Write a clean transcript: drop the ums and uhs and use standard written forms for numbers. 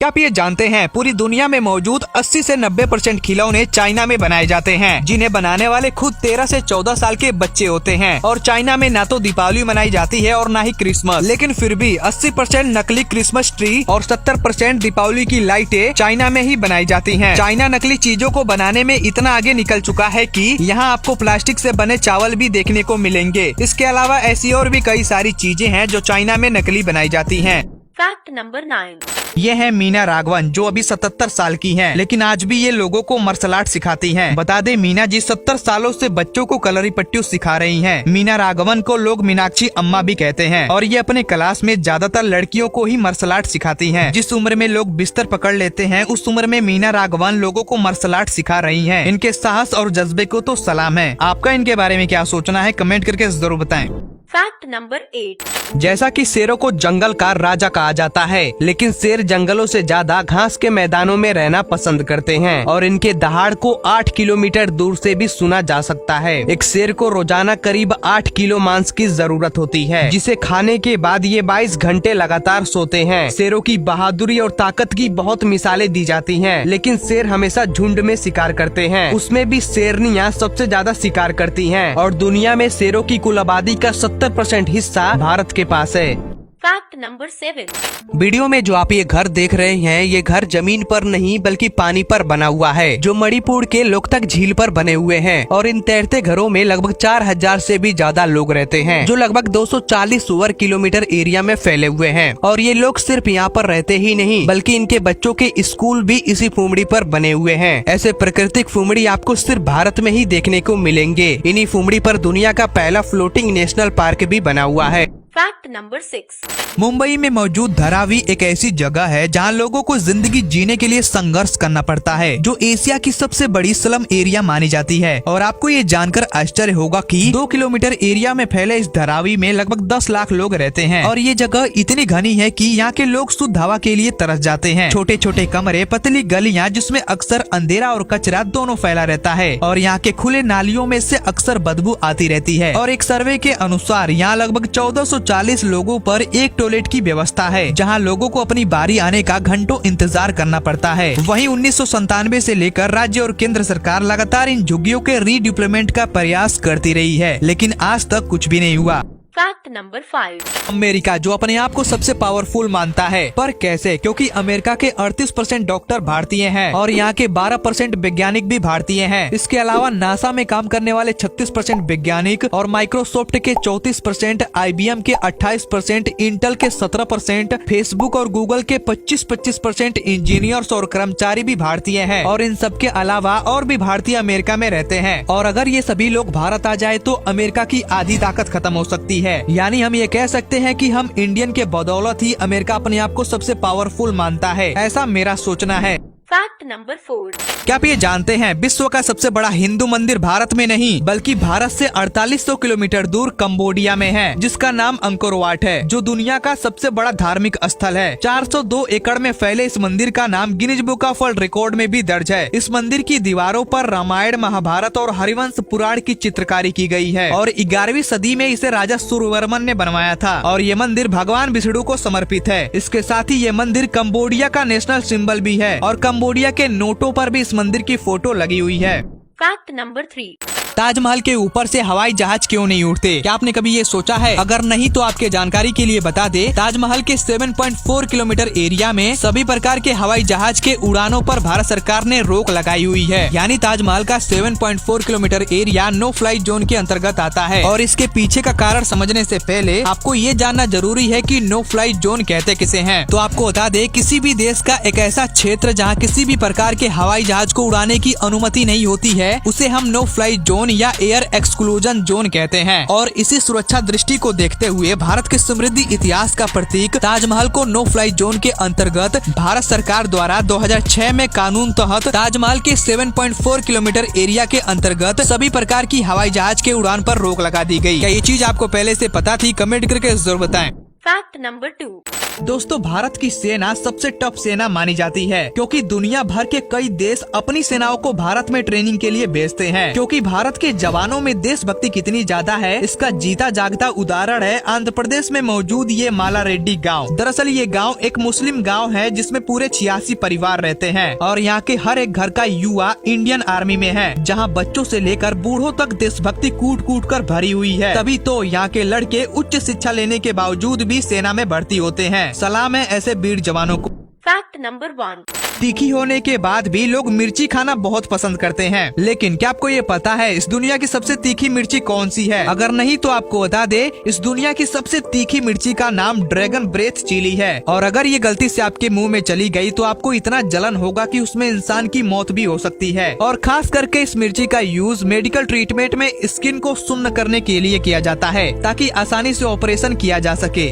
क्या आप ये जानते हैं पूरी दुनिया में मौजूद 80 से 90% खिलौने चाइना में बनाए जाते हैं, जिन्हें बनाने वाले खुद 13 से 14 साल के बच्चे होते हैं। और चाइना में ना तो दीपावली मनाई जाती है और ना ही क्रिसमस, लेकिन फिर भी 80% नकली क्रिसमस ट्री और 70% दीपावली की लाइटें चाइना में ही बनाई जाती हैं। चाइना नकली चीजों को बनाने में इतना आगे निकल चुका है कि यहाँ आपको प्लास्टिक से बने चावल भी देखने को मिलेंगे। इसके अलावा ऐसी और भी कई सारी चीजें हैं जो चाइना में नकली बनाई जाती हैं। Fact number 9। ये है मीना राघवन, जो अभी 77 साल की हैं, लेकिन आज भी ये लोगों को मार्शल आर्ट सिखाती हैं। बता दें, मीना जी 70 सालों से बच्चों को कलरी पट्टी सिखा रही हैं। मीना राघवन को लोग मीनाक्षी अम्मा भी कहते हैं और ये अपने क्लास में ज्यादातर लड़कियों को ही मार्शल आर्ट सिखाती हैं। जिस उम्र में लोग बिस्तर पकड़ लेते हैं, उस उम्र में मीना राघवन लोगों को मार्शल आर्ट सिखा रही है। इनके साहस और जज्बे को तो सलाम है। आपका इनके बारे में क्या सोचना है, कमेंट करके जरूर बताएं। Fact number 8। जैसा कि शेरों को जंगल का राजा कहा जाता है, लेकिन शेर जंगलों से ज्यादा घास के मैदानों में रहना पसंद करते हैं और इनके दहाड़ को 8 किलोमीटर दूर से भी सुना जा सकता है। एक शेर को रोजाना करीब 8 किलो मांस की जरूरत होती है, जिसे खाने के बाद ये 22 घंटे लगातार सोते हैं। शेरों की बहादुरी और ताकत की बहुत मिसालें दी जाती हैं, लेकिन शेर हमेशा झुंड में शिकार करते हैं। उसमें भी शेरनियां सबसे ज्यादा शिकार करती हैं और दुनिया में शेरों की कुल आबादी का 70% हिस्सा भारत के पास है। Fact number 7। वीडियो में जो आप ये घर देख रहे हैं, ये घर जमीन पर नहीं बल्कि पानी पर बना हुआ है, जो मणिपुर के लोकतक झील पर बने हुए हैं। और इन तैरते घरों में लगभग 4000 से भी ज्यादा लोग रहते हैं, जो लगभग 240 वर्ग किलोमीटर एरिया में फैले हुए हैं। और ये लोग सिर्फ यहाँ पर रहते ही नहीं, बल्कि इनके बच्चों के स्कूल भी इसी फुमड़ी पर बने हुए हैं। ऐसे प्राकृतिक फुमड़ी आपको सिर्फ भारत में ही देखने को मिलेंगे। इन्हीं फुमड़ी पर दुनिया का पहला फ्लोटिंग नेशनल पार्क भी बना हुआ है। Fact number 6। मुंबई में मौजूद धारावी एक ऐसी जगह है जहां लोगों को जिंदगी जीने के लिए संघर्ष करना पड़ता है, जो एशिया की सबसे बड़ी स्लम एरिया मानी जाती है। और आपको ये जानकर आश्चर्य होगा कि 2 किलोमीटर एरिया में फैले इस धारावी में लगभग 10 लाख लोग रहते हैं। और ये जगह इतनी घनी है कि यहाँ के लोग शुद्ध हवा के लिए तरस जाते हैं। छोटे छोटे कमरे, पतली गलियाँ जिसमें अक्सर अंधेरा और कचरा दोनों फैला रहता है। और यहाँ के खुले नालियों में से अक्सर बदबू आती रहती है। और एक सर्वे के अनुसार यहाँ लगभग 1440 लोगों पर एक टॉयलेट की व्यवस्था है, जहां लोगों को अपनी बारी आने का घंटों इंतजार करना पड़ता है। वहीं 1997 से लेकर राज्य और केंद्र सरकार लगातार इन झुग्गियों के रीडिप्लॉयमेंट का प्रयास करती रही है, लेकिन आज तक कुछ भी नहीं हुआ। Fact number 5। अमेरिका, जो अपने आप को सबसे पावरफुल मानता है, पर कैसे? क्योंकि अमेरिका के 38% डॉक्टर भारतीय हैं और यहाँ के 12% वैज्ञानिक भी भारतीय हैं। इसके अलावा नासा में काम करने वाले 36% वैज्ञानिक और माइक्रोसॉफ्ट के 34%, IBM के 28%, इंटेल के 17%, फेसबुक और गूगल के 25% इंजीनियर्स और कर्मचारी भी भारतीय हैं। और इन सब के अलावा और भी भारतीय अमेरिका में रहते हैं। और अगर ये सभी लोग भारत आ जाए तो अमेरिका की आधी ताकत खत्म हो सकती है। यानी हम ये कह सकते हैं कि हम इंडियन के बदौलत ही अमेरिका अपने आप को सबसे पावरफुल मानता है, ऐसा मेरा सोचना है। Fact number 4। क्या आप ये जानते हैं विश्व का सबसे बड़ा हिंदू मंदिर भारत में नहीं बल्कि भारत से 4800 किलोमीटर दूर कंबोडिया में है, जिसका नाम अंकोर वाट है, जो दुनिया का सबसे बड़ा धार्मिक स्थल है। 402 एकड़ में फैले इस मंदिर का नाम Guinness book of world record में भी दर्ज है। इस मंदिर की दीवारों पर रामायण, महाभारत और हरिवंश पुराण की चित्रकारी की गई है और 11वीं सदी में इसे राजा सूर्यवर्मन ने बनवाया था। और ये मंदिर भगवान विष्णु को समर्पित है। इसके साथ ही ये मंदिर कंबोडिया का नेशनल सिंबल भी है और कंबोडिया के नोटों पर भी इस मंदिर की फोटो लगी हुई है। Fact number 3। ताजमहल के ऊपर से हवाई जहाज क्यों नहीं उड़ते? क्या आपने कभी ये सोचा है? अगर नहीं तो आपके जानकारी के लिए बता दे, ताजमहल के 7.4 किलोमीटर एरिया में सभी प्रकार के हवाई जहाज के उड़ानों पर भारत सरकार ने रोक लगाई हुई है। यानी ताजमहल का 7.4 kilometre area no flight zone के अंतर्गत आता है। और इसके पीछे का कारण समझने से पहले आपको ये जानना जरूरी है कि नो फ्लाइट जोन कहते किसे हैं। तो आपको बता दे, किसी भी देश का एक ऐसा क्षेत्र जहाँ किसी भी प्रकार के हवाई जहाज को उड़ाने की अनुमति नहीं होती है, उसे हम नो फ्लाइट जोन या एयर एक्सक्लूजन जोन कहते हैं। और इसी सुरक्षा दृष्टि को देखते हुए भारत के समृद्धि इतिहास का प्रतीक ताजमहल को नो फ्लाइट जोन के अंतर्गत भारत सरकार द्वारा 2006 में कानून तहत ताजमहल के 7.4 किलोमीटर एरिया के अंतर्गत सभी प्रकार की हवाई जहाज के उड़ान पर रोक लगा दी गई। क्या ये चीज आपको पहले से पता थी? कमेंट करके जरूर बताएं। Fact number 2। दोस्तों, भारत की सेना सबसे टफ सेना मानी जाती है क्योंकि दुनिया भर के कई देश अपनी सेनाओं को भारत में ट्रेनिंग के लिए भेजते हैं। क्योंकि भारत के जवानों में देशभक्ति कितनी ज्यादा है, इसका जीता जागता उदाहरण है आंध्र प्रदेश में मौजूद ये माला रेड्डी गाँव। दरअसल ये गाँव एक मुस्लिम गाँव है जिसमें पूरे 86 परिवार रहते हैं और यहाँ के हर एक घर का युवा इंडियन आर्मी में है, जहाँ बच्चों से लेकर बूढ़ों तक देशभक्ति कूट कूट कर भरी हुई है। तभी तो यहाँ के लड़के उच्च शिक्षा लेने के बावजूद भी सेना में भर्ती होते हैं। सलाम है ऐसे वीर जवानों को। Fact number 1। तीखी होने के बाद भी लोग मिर्ची खाना बहुत पसंद करते हैं, लेकिन क्या आपको ये पता है इस दुनिया की सबसे तीखी मिर्ची कौन सी है? अगर नहीं तो आपको बता दे, इस दुनिया की सबसे तीखी मिर्ची का नाम ड्रैगन ब्रेथ चिली है। और अगर ये गलती से आपके मुंह में चली गई तो आपको इतना जलन होगा कि उसमें इंसान की मौत भी हो सकती है। और खास करके इस मिर्ची का यूज मेडिकल ट्रीटमेंट में स्किन को सुन्न करने के लिए किया जाता है ताकि आसानी से ऑपरेशन किया जा सके।